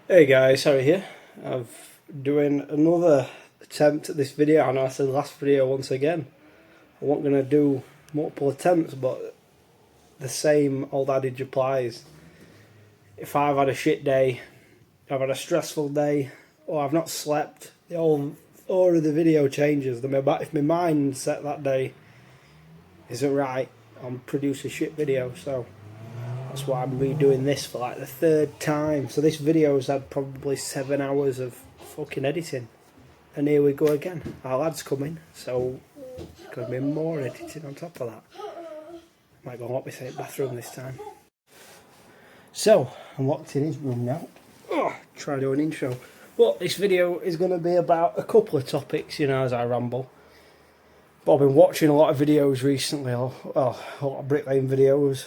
Hey guys, Harry here. I'm doing another attempt at this video. I know I said last video once again. I wasn't going to do multiple attempts, but the same old adage applies. If I've had a shit day, I've had a stressful day, or I've not slept, the whole order of the video changes. If my mindset that day isn't right, I'll produce a shit video. So that's why I'm redoing this for like the third time. So this video's had probably 7 hours of fucking editing. And here we go again. Our lad's coming, so there's going to be more editing on top of that. Might go and lock myself in the bathroom this time. So, I'm locked in his room now. Try to do an intro. But this video is going to be about a couple of topics, as I ramble. But I've been watching a lot of videos recently, a lot of bricklaying videos,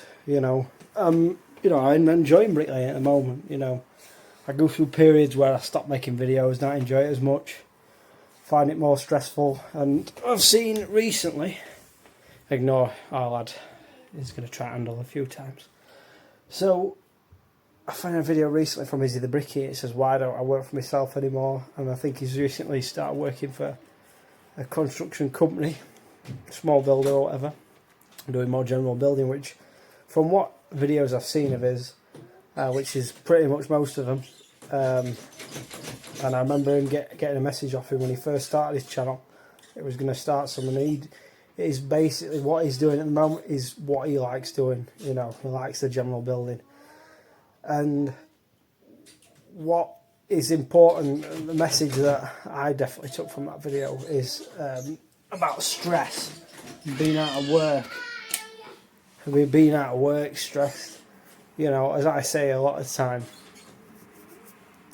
I'm enjoying bricklaying at the moment, I go through periods where I stop making videos, not enjoy it as much, find it more stressful, and I've seen recently, ignore our lad, he's going to try to handle a few times. So, I found a video recently from Izzy the Bricky. It says, why don't I work for myself anymore? And I think he's recently started working for a construction company, small builder or whatever, doing more general building, which from what videos I've seen of his, which is pretty much most of them, and I remember him getting a message off him when he first started his channel. It was going to start some, and it is basically what he's doing at the moment is what he likes doing. He likes the general building, and what is important, the message that I definitely took from that video is about stress, being out of work. We've been out of work, stressed. As I say a lot of the time,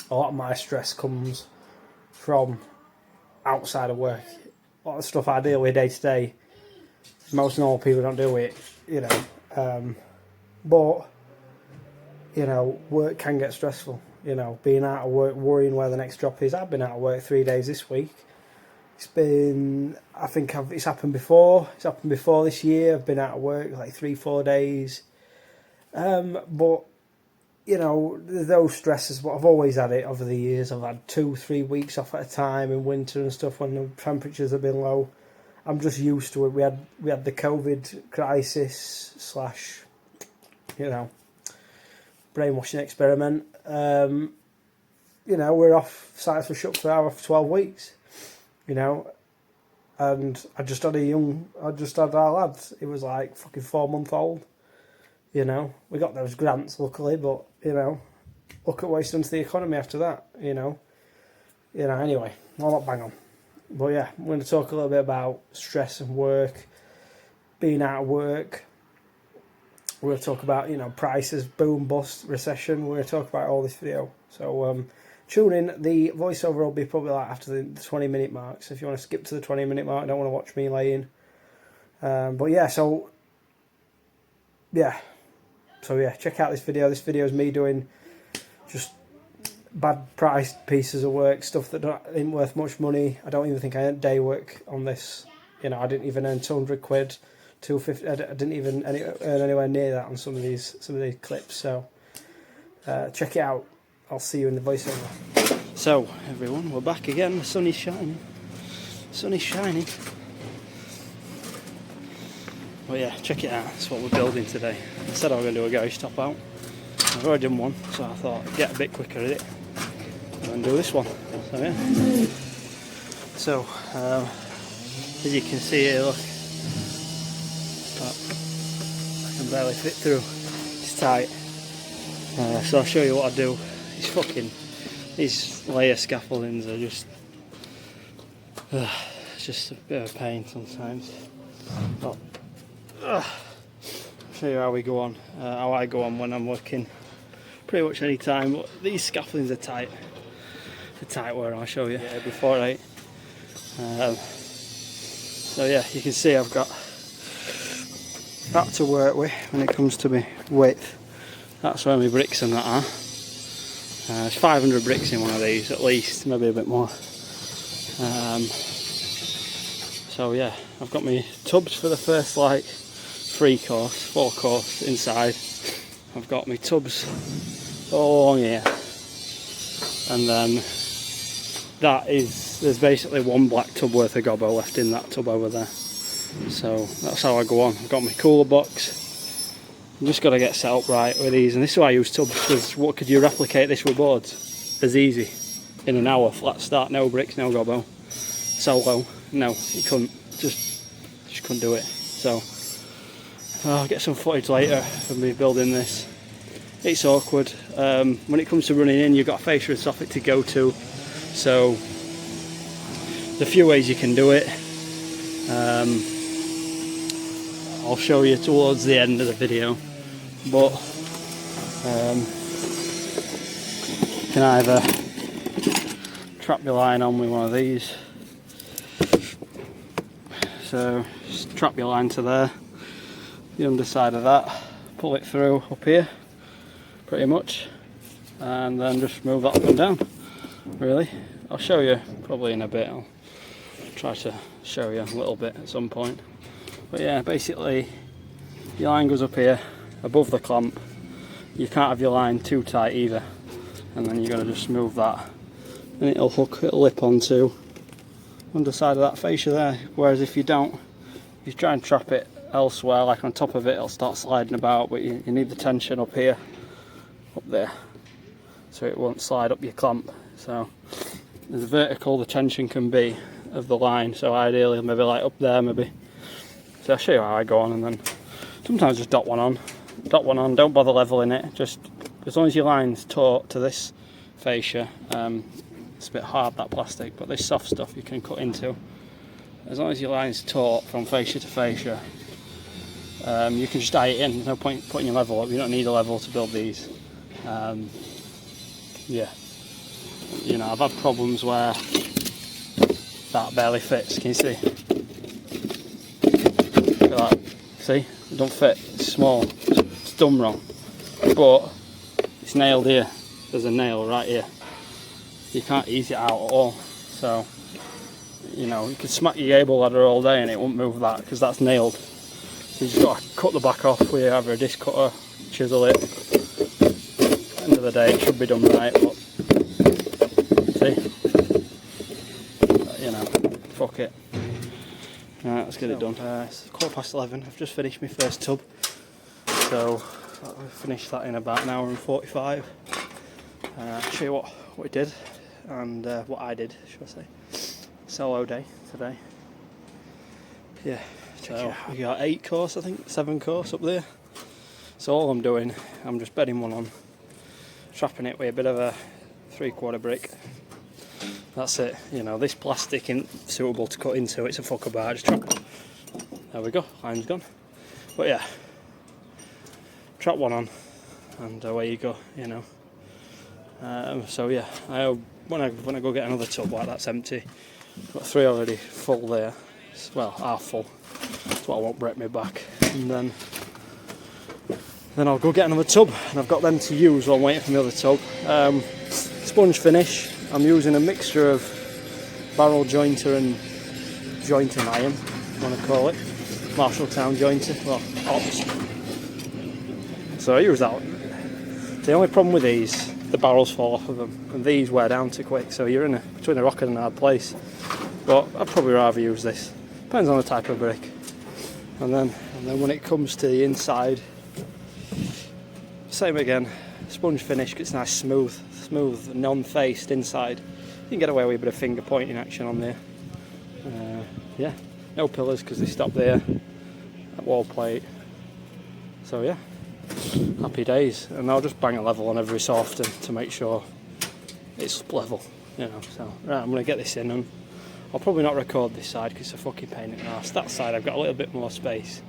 a lot of my stress comes from outside of work. A lot of stuff I deal with day to day, most normal people don't deal with it, but, work can get stressful. Being out of work, worrying where the next job is. I've been out of work 3 days this week. It's happened before. It's happened before this year. I've been out of work like 3-4 days. But, those stresses, but I've always had it over the years. I've had 2-3 weeks off at a time in winter and stuff when the temperatures have been low. I'm just used to it. We had the COVID crisis / brainwashing experiment. We're off, sites were shut for 12 weeks. And I just had our lad. He was like fucking 4 month old. We got those grants luckily, but look at what it's done to the economy after that. Anyway, I'll not bang on. But yeah, I'm going to talk a little bit about stress and work, being out of work. We're going to talk about prices, boom, bust, recession. We're going to talk about all this video. So tune in. The voiceover will be probably like after the 20-minute mark. So if you want to skip to the 20-minute mark, don't want to watch me laying. But yeah, so check out this video. This video is me doing just bad priced pieces of work, stuff that ain't worth much money. I don't even think I earned day work on this. I didn't even earn 200 quid, 250. I didn't even earn anywhere near that on some of these clips. So check it out. I'll see you in the voiceover. So everyone, we're back again. The sun is shining. Well, yeah, check it out. That's what we're building today. I said I was going to do a garage top out. I've already done one, so I thought I'd get a bit quicker at it and do this one. So yeah. So as you can see here, look, I can barely fit through. It's tight. So I'll show you what I do. These layer scaffoldings are just it's just a bit of a pain sometimes. But I'll show you how I go on when I'm working pretty much any time. But these scaffoldings are tight. They're tight where I'll show you before 8. So yeah, you can see I've got that to work with when it comes to my width. That's where my bricks and that are. There's 500 bricks in one of these at least, maybe a bit more. So yeah, I've got my tubs for the first 4 course inside. I've got my tubs all along here. and then there's basically one black tub worth of gobbo left in that tub over there. So that's how I go on. I've got my cooler box. I'm just got to get set up right with these, and this is why I use tubs, because what could you replicate this with boards? As easy. In an hour, flat start, no bricks, no gobbo. Solo, no, you couldn't. Just couldn't do it. So I'll get some footage later of me building this. It's awkward. When it comes to running in, you've got a fascia and soffit to go to. So there's a few ways you can do it. I'll show you towards the end of the video, but you can either trap your line on with one of these. So just trap your line to there, the underside of that, pull it through up here pretty much, and then just move that up and down. Really, I'll show you probably in a bit. I'll try to show you a little bit at some point. But yeah, basically your line goes up here above the clamp. You can't have your line too tight either, and then you're going to just move that and it'll lip onto underside of that fascia there. Whereas if you don't, if you try and trap it elsewhere, like on top of it, it'll start sliding about, but you need the tension up here, up there, so it won't slide up your clamp. So as vertical the tension can be of the line, so ideally maybe like up there maybe. So I'll show you how I go on, and then sometimes just dot one on, don't bother leveling it, just as long as your line's taut to this fascia. It's a bit hard, that plastic, but this soft stuff you can cut into. As long as your line's taut from fascia to fascia, you can just eye it in. There's no point putting your level up, you don't need a level to build these. Yeah, you know, I've had problems where that barely fits, can you see? Look at that, see? It don't fit, it's small, it's done wrong. But it's nailed here, there's a nail right here. You can't ease it out at all. So, you know, you could smack your gable ladder all day and it won't move that, because that's nailed. So you just got to cut the back off with either a disc cutter, chisel it. End of the day, it should be done right, but see? But, you know, fuck it. Alright, let's get it done. It's 11:15. I've just finished my first tub. So, I'll finish that in about an hour and 45. I'll show you what we did, and what I did, should I say. Solo day today. Yeah, so we got 8 course, I think, 7 course up there. So all I'm doing, I'm just bedding one on, trapping it with a bit of a 3/4 brick. That's it. You know, this plastic isn't suitable to cut into, it's a fucker bar, just trap. There we go, line's gone. But yeah, trap one on, and away you go, you know. So yeah, when I go get another tub like that's empty, I've got 3 already full there, well, half full, that's what I won't break me back, and then I'll go get another tub, and I've got them to use while I'm waiting for the other tub. Sponge finish, I'm using a mixture of barrel jointer and jointing iron, if you want to call it, Marshalltown jointer, well, Ops. So I use that one. The only problem with these, the barrels fall off of them, and these wear down too quick, so you're in between a rock and a hard place. But I'd probably rather use this, depends on the type of brick. And then when it comes to the inside, same again, sponge finish, gets nice smooth, non-faced inside. You can get away with a bit of finger pointing action on there. Yeah, no pillars because they stop there, that wall plate. So yeah, happy days. And I'll just bang a level on every so often to make sure it's level, you know. So right, I'm going to get this in, and I'll probably not record this side because it's a fucking pain in the arse. That side I've got a little bit more space.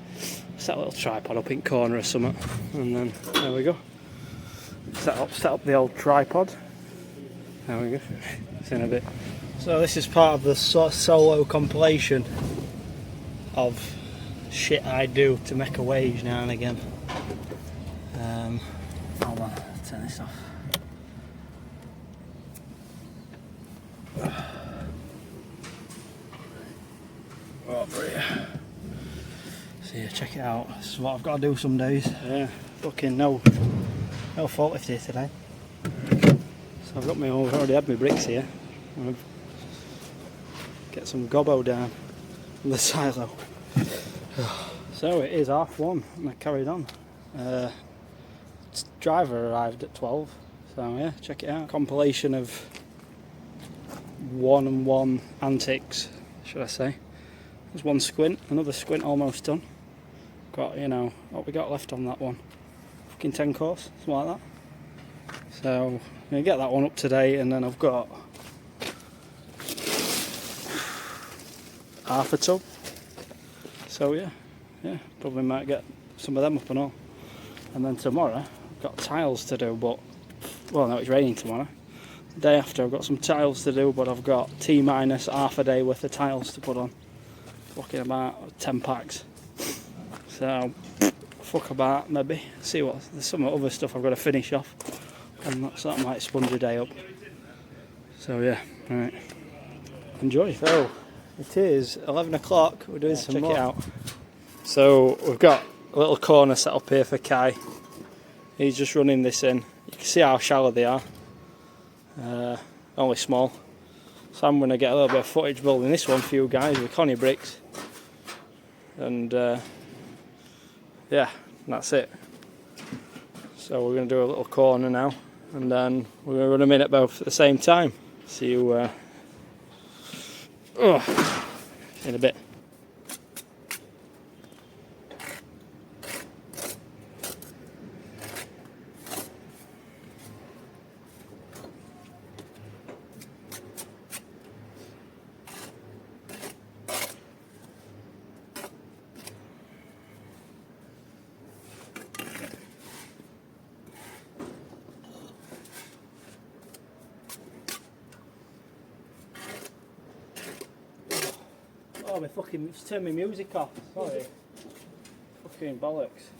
Set a little tripod up in corner or something, and then there we go. Set up the old tripod. There we go. It's in a bit. So this is part of the solo compilation of shit I do to make a wage now and again. Hold on, I'll turn this off. So yeah, check it out. This is what I've got to do some days. Yeah, fucking no fault lift here today. So I've already had my bricks here. I'm gonna get some gobbo down on the silo. So it is 1:30 and I carried on. Driver arrived at 12, so yeah, check it out. Compilation of 1-on-1 antics, should I say. There's one squint, another squint almost done. Got, you know, what we got left on that one. Fucking 10 course, something like that. So I'm going to get that one up today, and then I've got half a tub. So yeah, probably might get some of them up and all. And then tomorrow I've got tiles to do, but well, no, it's raining tomorrow. The day after I've got some tiles to do, but I've got T-minus half a day worth of tiles to put on. Looking about 10 packs. So fuck about, maybe see what there's some other stuff I've got to finish off, and that might sponge a day up. So yeah, right, enjoy. So it is 11 o'clock. We're doing some more. Check it out. So we've got a little corner set up here for Kai. He's just running this in. You can see how shallow they are. Only small. So I'm going to get a little bit of footage building this one for you guys with Connie bricks. And yeah, that's it. So we're going to do a little corner now, and then we're going to run them in at both at the same time. See you in a bit. Oh, my fucking, it's turned my music off. Sorry. Fucking bollocks.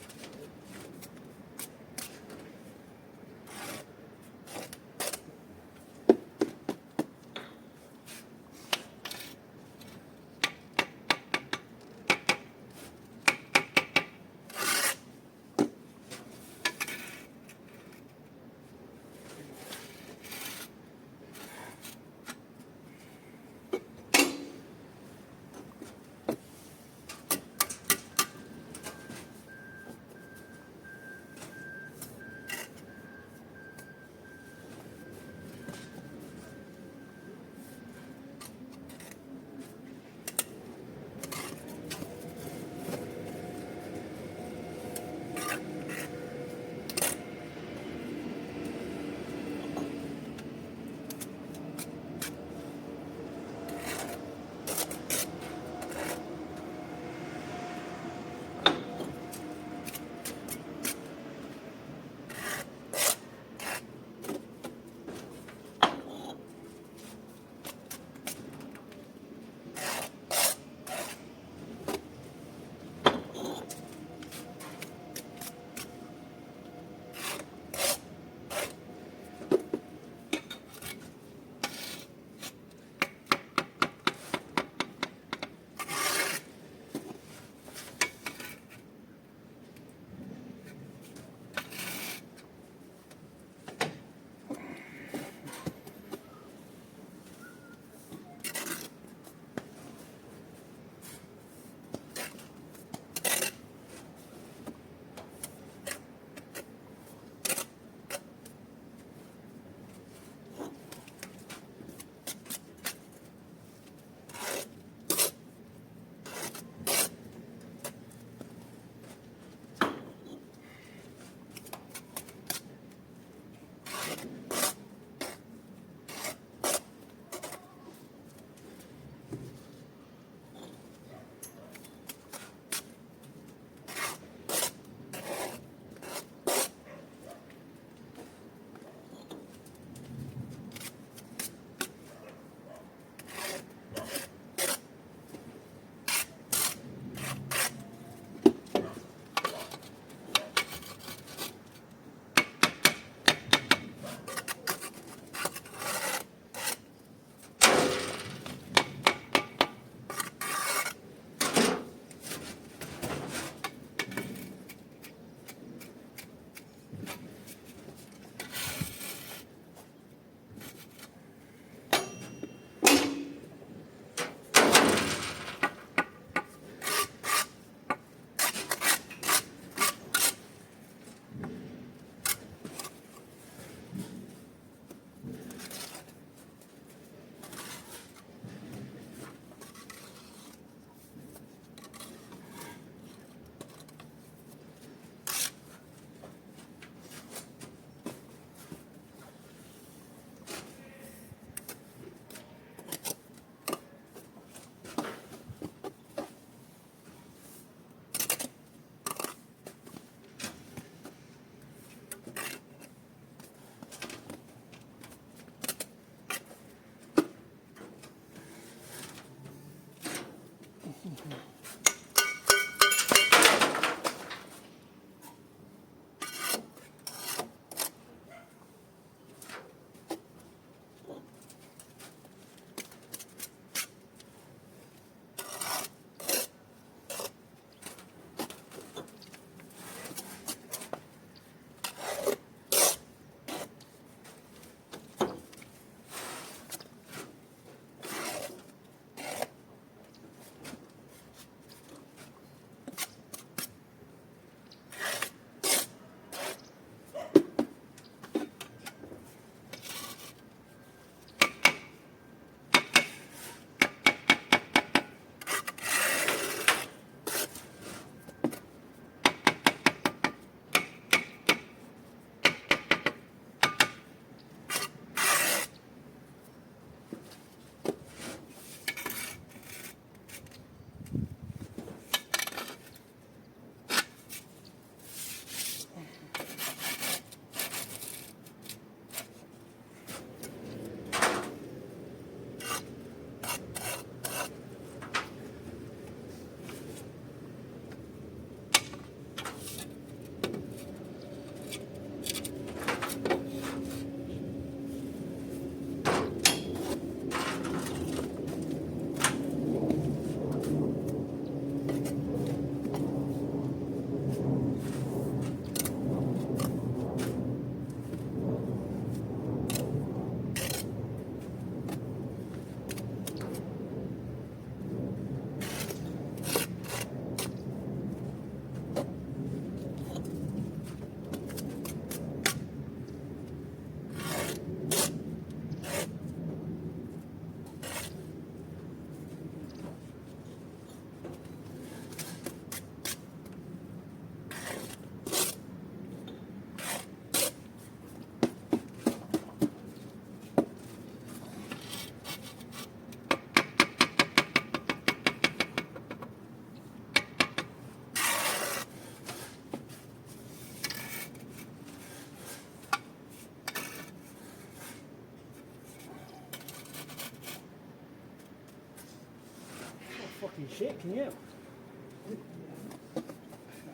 fucking shit, can you?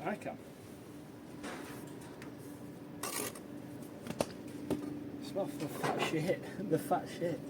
I can. Smell the fat shit. The fat shit.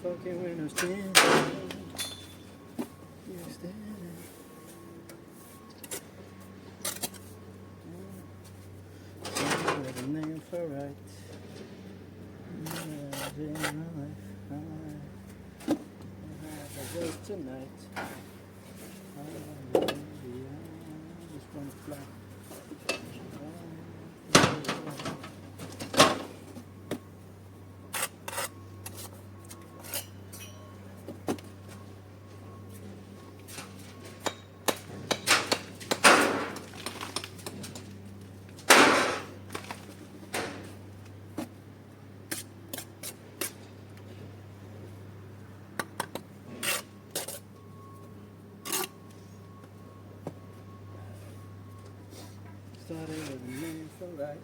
Fucking windows down. You're standing. With a name for right. In my life, I go tonight. I just wanna fly. Started with a name for right.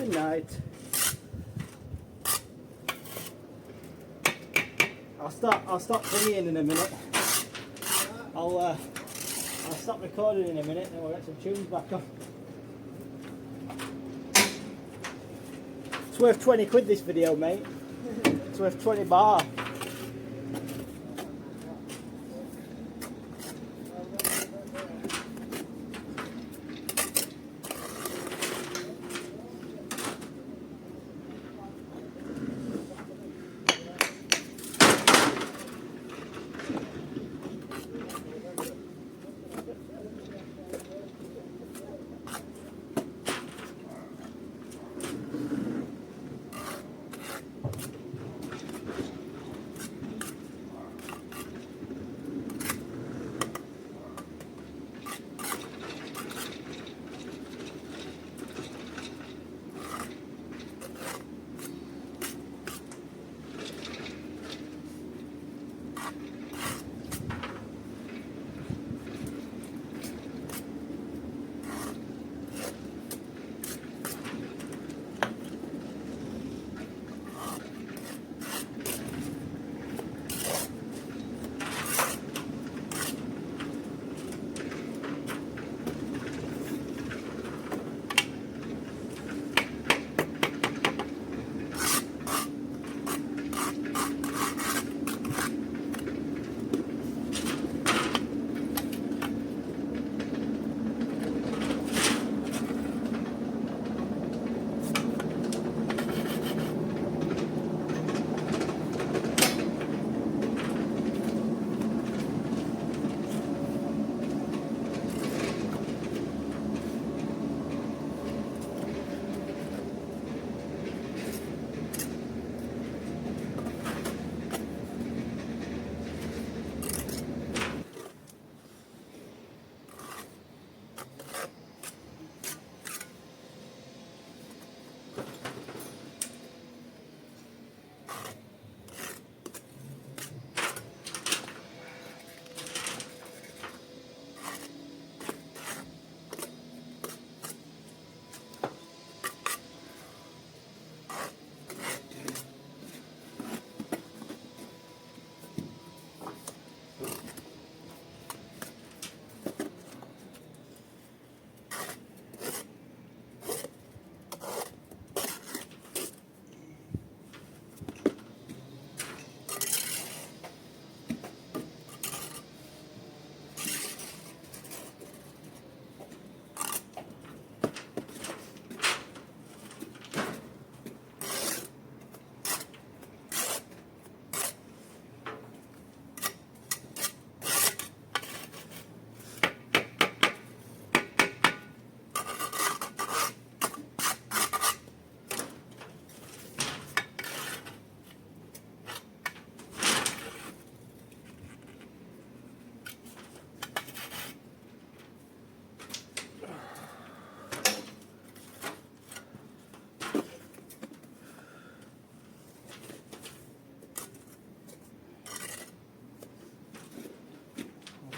tonight. I'll stop singing in a minute. I'll stop recording in a minute and we'll get some tunes back on. It's worth 20 quid this video, mate. It's worth 20 bar.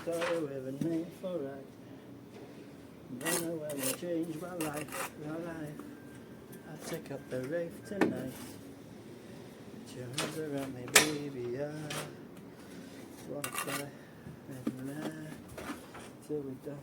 Started with a name for right. Don't know when will change my life. I take up the rave tonight. Put your arms around me, baby. I wanna fly till we die.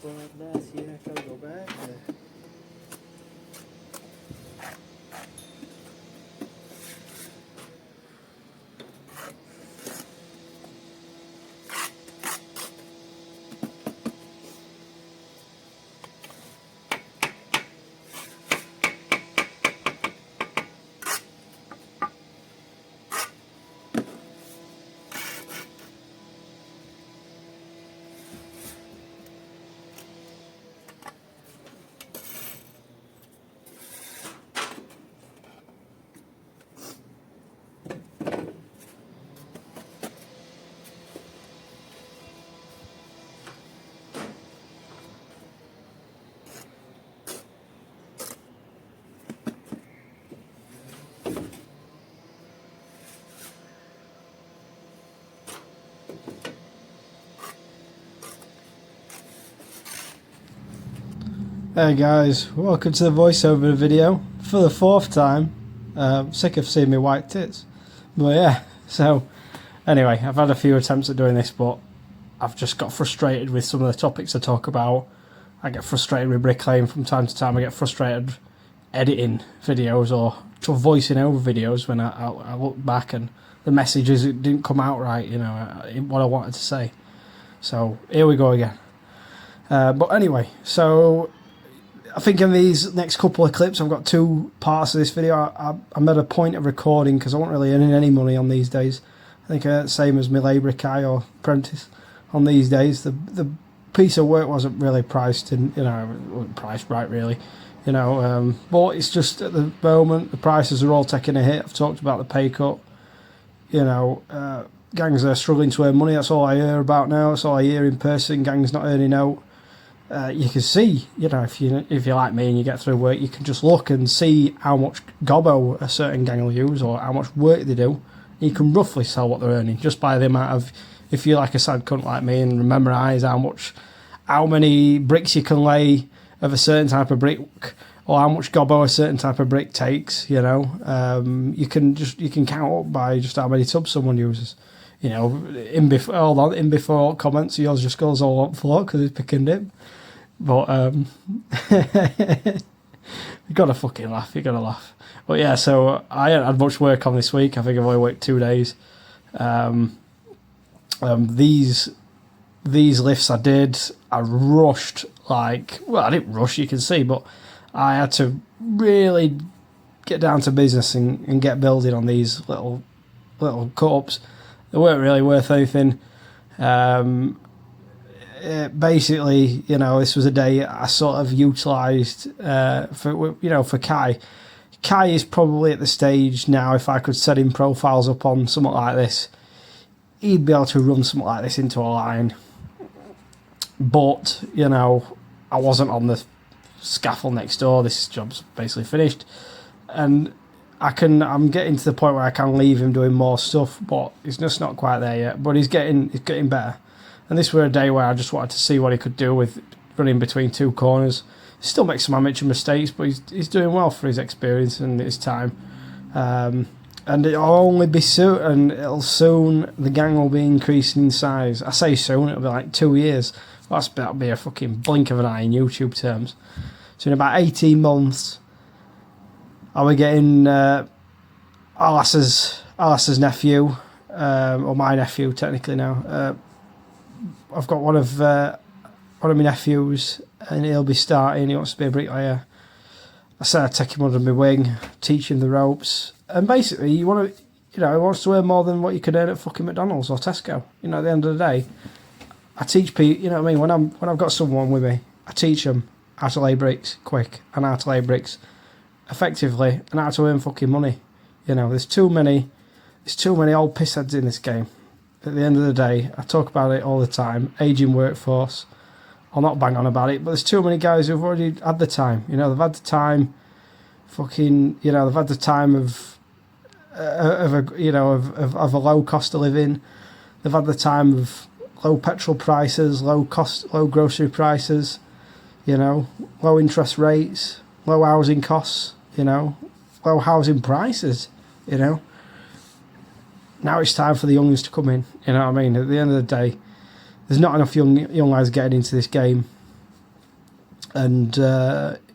Bless you, I can't go back there. Hey guys, welcome to the voiceover video for the 4th time. Sick of seeing me white tits, but yeah. So anyway, I've had a few attempts at doing this, but I've just got frustrated with some of the topics I talk about. I get frustrated with bricklaying from time to time. I get frustrated editing videos or voicing over videos when I look back and the messages it didn't come out right, you know, what I wanted to say. So here we go again. But anyway, so I think in these next couple of clips, I've got 2 parts of this video. I'm at a point of recording because I wasn't really earning any money on these days. I think same as my labour guy or apprentice on these days. The piece of work wasn't really priced, and it wasn't priced right really, but it's just at the moment the prices are all taking a hit. I've talked about the pay cut. Gangs are struggling to earn money. That's all I hear about now. That's all I hear in person. Gangs not earning out. You can see, if you're like me and you get through work, you can just look and see how much gobbo a certain gang will use or how much work they do. You can roughly tell what they're earning just by the amount of, if you're like a sad cunt like me and memorise how many bricks you can lay of a certain type of brick or how much gobbo a certain type of brick takes. You can count up by just how many tubs someone uses. In before comments, yours just goes all on floor because it's picking dip. But you gotta fucking laugh. You gotta laugh. But yeah, so I haven't had much work on this week. I think I've only worked 2 days. These lifts I rushed I didn't rush, you can see, but I had to really get down to business and get building on these little cut-ups. They weren't really worth anything. Basically, this was a day I sort of utilised for Kai. Kai is probably at the stage now, if I could set him profiles up on something like this, he'd be able to run something like this into a line. But, I wasn't on the scaffold next door. This job's basically finished. And I'm getting to the point where I can leave him doing more stuff, but it's just not quite there yet. But he's getting better. And this were a day where I just wanted to see what he could do with running between 2 corners. He still makes some amateur mistakes, but he's doing well for his experience and his time. And it'll only be soon, the gang will be increasing in size. I say soon, it'll be like 2 years. That'll be a fucking blink of an eye in YouTube terms. So in about 18 months, I'll be getting Alice's nephew, or my nephew technically now. I've got one of my nephews, and he'll be starting. He wants to be a bricklayer. I said I'd take him under my wing, teach him the ropes, and basically, he wants to earn more than what you could earn at fucking McDonald's or Tesco. At the end of the day, I teach people. You know what I mean? When I've got someone with me, I teach them how to lay bricks quick and how to lay bricks effectively and how to earn fucking money. There's too many old pissheads in this game. At the end of the day, I talk about it all the time, aging workforce. I'll not bang on about it, but there's too many guys who've already had the time. They've had the time they've had the time of a low cost of living. They've had the time of low petrol prices, low grocery prices, low interest rates, low housing costs, low housing prices, Now it's time for the youngins to come in, At the end of the day, there's not enough young lads getting into this game. and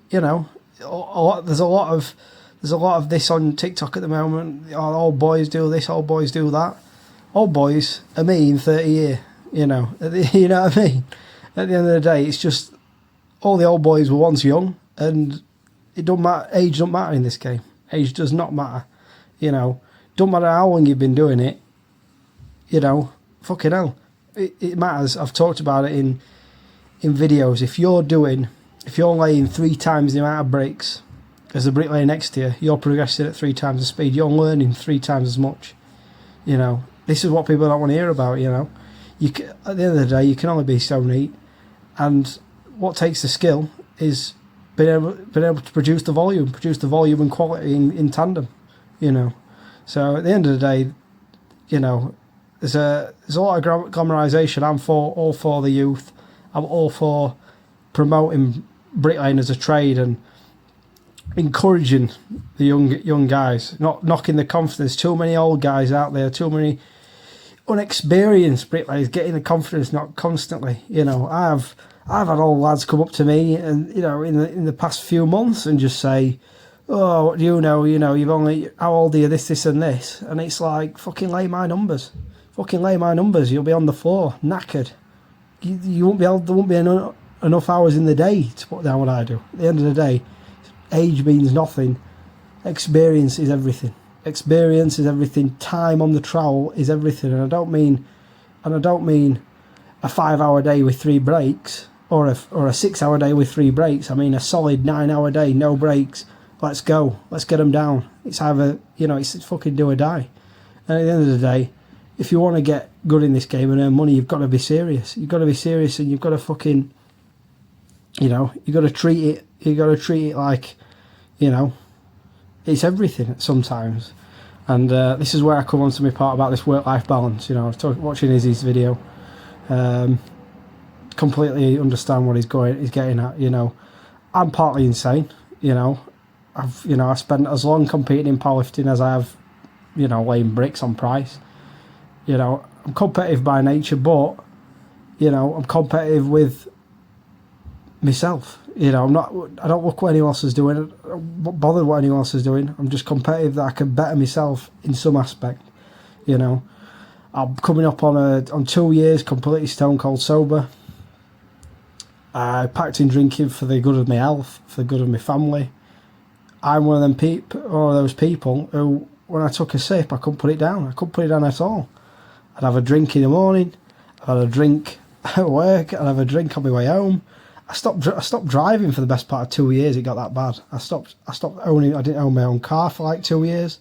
you know, there's a lot of this on TikTok at the moment. Oh, all boys do this, all boys do that. All boys are me in 30 years. You know, you know what I mean. At the end of the day, it's just all the old boys were once young, and it don't matter. Age don't matter in this game. Age does not matter. You know, don't matter how long you've been doing it. You know, fucking hell, it matters. I've talked about it in videos. If you're laying 3 times the amount of bricks as the bricklayer next to you, you're progressing at 3 times the speed. You're learning 3 times as much. You know, this is what people don't want to hear about. You know, at the end of the day, you can only be so neat, and what takes the skill is being able to produce the volume and quality in tandem. You know, so at the end of the day, you know, there's a lot of glamorization. I'm all for the youth. I'm all for promoting bricklaying as a trade and encouraging the young guys, not knocking the confidence. Too many old guys out there, too many unexperienced bricklayers getting the confidence, not constantly. You know, I've had old lads come up to me, and you know, in the past few months, and just say, "Oh, what do you know? You know, how old are you? This, and this." And it's like, fucking lay my numbers. You'll be on the floor, knackered. You won't be able. There won't be enough hours in the day to put down what I do. At the end of the day, age means nothing. Experience is everything. Time on the trowel is everything. And I don't mean a 5-hour day with 3 breaks, or a 6-hour day with 3 breaks. I mean a solid 9-hour day, no breaks. Let's go. Let's get them down. It's either, you know, it's fucking do or die. And at the end of the day, if you want to get good in this game and earn money, you've got to be serious. You've got to be serious, and you've got to fucking, you know, you've got to treat it like, you know, it's everything sometimes. And this is where I come on to my part about this work-life balance. You know, I was watching Izzy's video, completely understand what he's getting at. You know, I'm partly insane. You know, I've spent as long competing in powerlifting as I have, you know, laying bricks on price. You know, I'm competitive by nature, but, you know, I'm competitive with myself. You know, I don't look what anyone else is doing. I don't bother what anyone else is doing. I'm just competitive that I can better myself in some aspect. You know, I'm coming up on 2 years completely stone cold sober. I packed in drinking for the good of my health, for the good of my family. I'm one of those people who, when I took a sip, I couldn't put it down. I couldn't put it down at all. I'd have a drink in the morning. I'd have a drink at work. I'd have a drink on my way home. I stopped driving for the best part of 2 years. It got that bad. I didn't own my own car for like 2 years.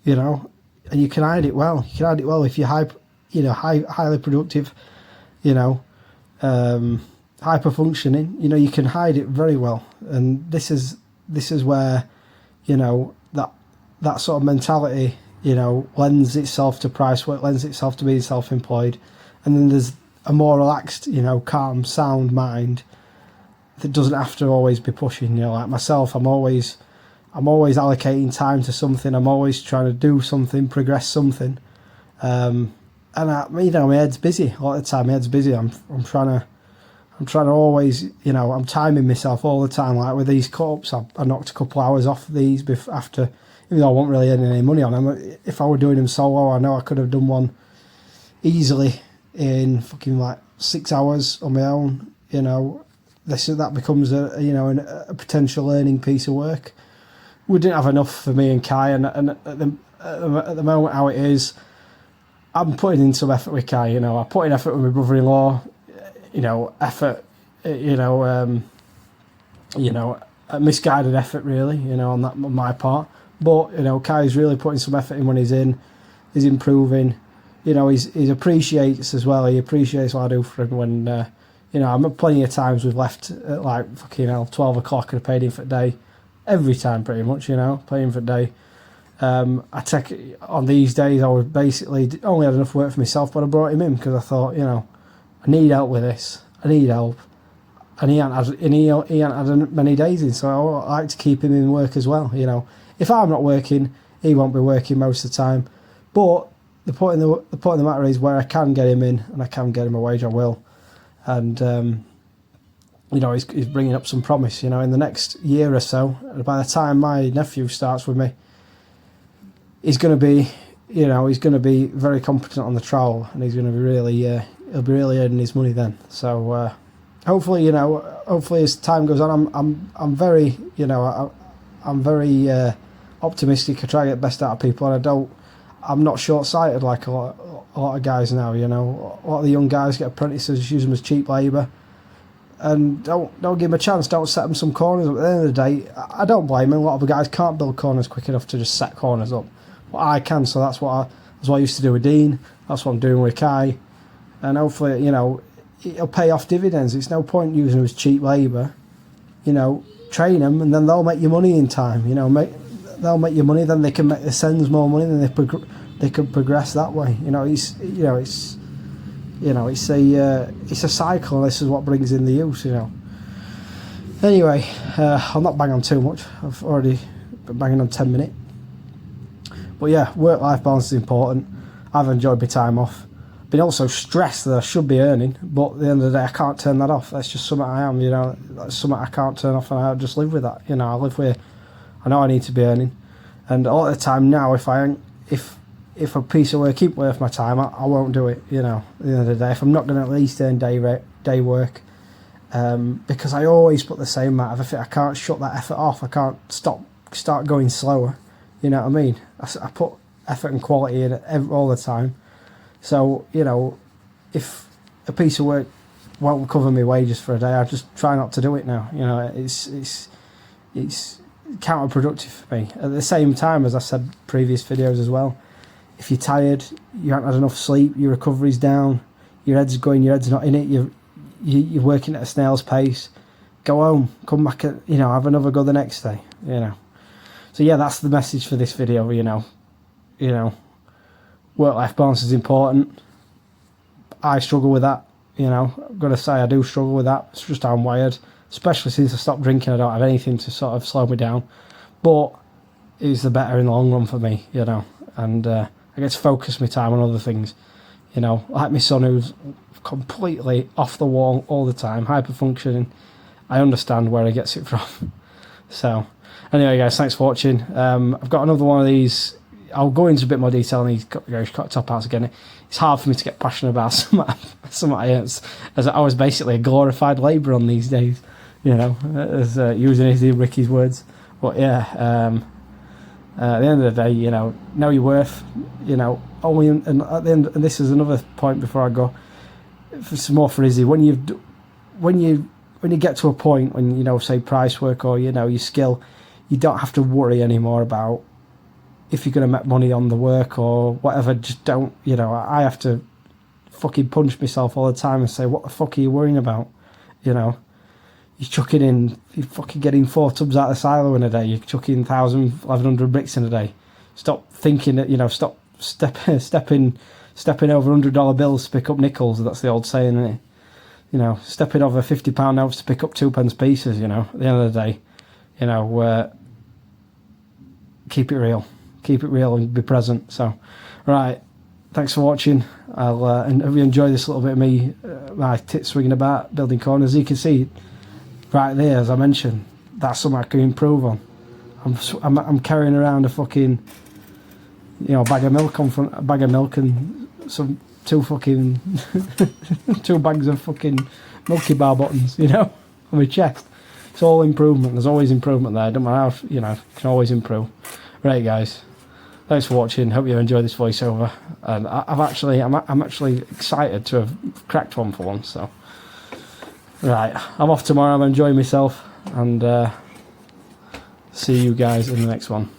You know, and you can hide it well. You can hide it well if you're highly productive. You know, hyper functioning. You know, you can hide it very well. And this is where, you know, that sort of mentality, you know, lends itself to price work, lends itself to being self-employed. And then there's a more relaxed, you know, calm, sound mind that doesn't have to always be pushing. You know, like myself, I'm always allocating time to something. I'm always trying to do something, progress something. And you know, my head's busy all the time. My head's busy. I'm trying to always, you know, I'm timing myself all the time. Like with these cut-ups, I knocked a couple hours off these after, even though I wasn't really earning any money on them. If I were doing them solo, I know I could have done one easily in fucking like 6 hours on my own. You know, that becomes a potential earning piece of work. We didn't have enough for me and Kai, and at the moment how it is, I'm putting in some effort with Kai. You know, I put in effort with my brother-in-law. You know, effort. A misguided effort really. You know, on my part. But you know, Kai's really putting some effort in when he's in. He's improving. You know, he appreciates as well. He appreciates what I do for him when, you know, I'm plenty of times we've left at like fucking hell 12 o'clock and I paid him for the day. Every time pretty much, you know, paying for the day. I take on these days I was basically only had enough work for myself, but I brought him in because I thought, you know, I need help with this. I need help. And he hadn't had many days in, so I like to keep him in work as well, you know. If I'm not working, he won't be working most of the time. But the point of the matter is where I can get him in and I can get him a wage, I will. And, you know, he's bringing up some promise. You know, in the next year or so, by the time my nephew starts with me, he's going to be, you know, he's going to be very competent on the trowel, and he's going to be really, he'll be really earning his money then. So hopefully, you know, hopefully as time goes on, I'm very, you know, I'm very optimistic. I try to get the best out of people, and I'm not short-sighted like a lot of guys now. You know, a lot of the young guys get apprentices, use them as cheap labour, and don't give them a chance. Don't set them some corners up. At the end of the day, I don't blame them. A lot of the guys can't build corners quick enough to just set corners up. But I can, so that's what I used to do with Dean. That's what I'm doing with Kai, and hopefully, you know, it'll pay off dividends. It's no point using them as cheap labour. You know, train them, and then they'll make you money in time. You know, they'll make you money. Then they can make the sends more money. Then they can progress that way. You know, it's a cycle. And this is what brings in the youth. You know. Anyway, I'll not bang on too much. I've already been banging on 10 minutes. But yeah, work-life balance is important. I've enjoyed my time off. Been also stressed that I should be earning, but at the end of the day, I can't turn that off. That's just something I am, you know. That's something I can't turn off, and I just live with that. You know, I know I need to be earning, and a lot of the time now, if a piece of work ain't worth my time, I won't do it. You know, at the end of the day, if I'm not going to at least earn day work, because I always put the same amount of effort. I can't shut that effort off. I can't start going slower. You know what I mean? I put effort and quality in it all the time. So, you know, if a piece of work won't cover my wages for a day, I just try not to do it now. You know, it's counterproductive for me. At the same time, as I said previous videos as well, if you're tired, you haven't had enough sleep, your recovery's down, your head's not in it, you're working at a snail's pace, go home, come back, you know, have another go the next day, you know. So yeah, that's the message for this video. You know, work-life balance is important. I struggle with that, you know. I've got to say I do struggle with that. It's just how I'm wired. Especially since I stopped drinking, I don't have anything to sort of slow me down. But it's the better in the long run for me, you know. And I get to focus my time on other things, you know. Like my son, who's completely off the wall all the time, hyper-functioning. I understand where he gets it from. So, anyway, guys, thanks for watching. I've got another one of these. I'll go into a bit more detail on these top outs again. It's hard for me to get passionate about some as I was basically a glorified labourer on these days, you know, as using Ricky's words. But yeah, at the end of the day, you know your worth, you know. Only and at the end, and this is another point before I go. It's more for Izzy. When you get to a point when, you know, say price work or, you know, your skill, you don't have to worry anymore about if you're going to make money on the work or whatever. Just don't, you know, I have to fucking punch myself all the time and say, what the fuck are you worrying about? You know, you're fucking getting 4 tubs out of the silo in a day, you're chucking 1,100 bricks in a day. Stop thinking that, you know, stop stepping over $100 bills to pick up nickels. That's the old saying, isn't it? You know, stepping over £50 notes to pick up 2p pieces, you know. At the end of the day, you know, keep it real and be present. So, right, thanks for watching. And hope you enjoy this little bit of me, my tits swinging about, building corners. As you can see, right there, as I mentioned, that's something I can improve on. I'm carrying around a fucking, you know, bag of milk and some 2 bags of fucking Milky Bar buttons, you know, on my chest. It's all improvement. There's always improvement there. Don't matter how, you know, can always improve. Right, guys, thanks for watching. Hope you enjoyed this voiceover. And I'm actually excited to have cracked one for once. So, right, I'm off tomorrow. I'm enjoying myself, and see you guys in the next one.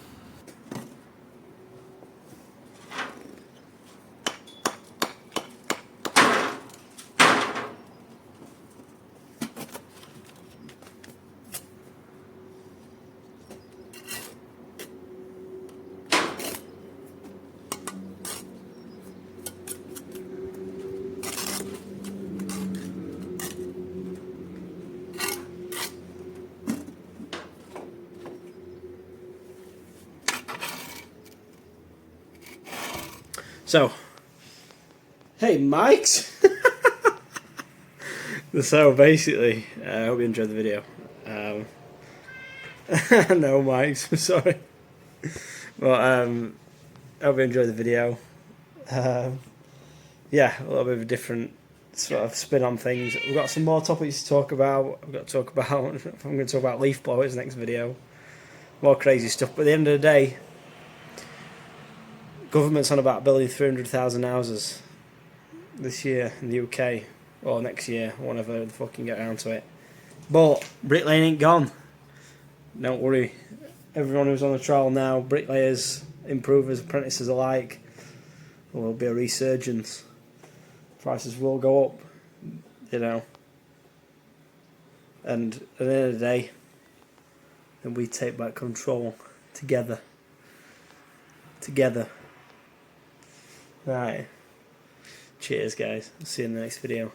So, hey, Mikes. So basically, I hope you enjoyed the video. No mics, I'm sorry. But I hope you enjoyed the video. Yeah, a little bit of a different sort of spin on things. We've got some more topics to talk about. We've got to talk about, I'm going to talk about leaf blowers next video. More crazy stuff. But at the end of the day, government's on about building 300,000 houses this year in the UK. Or next year, whenever the fucking get around to it. But bricklaying ain't gone. Don't worry. Everyone who's on the trial now, bricklayers, improvers, apprentices alike, there will be a resurgence. Prices will go up, you know. And at the end of the day, then we take back control together. Together. Right. Cheers, guys. See you in the next video.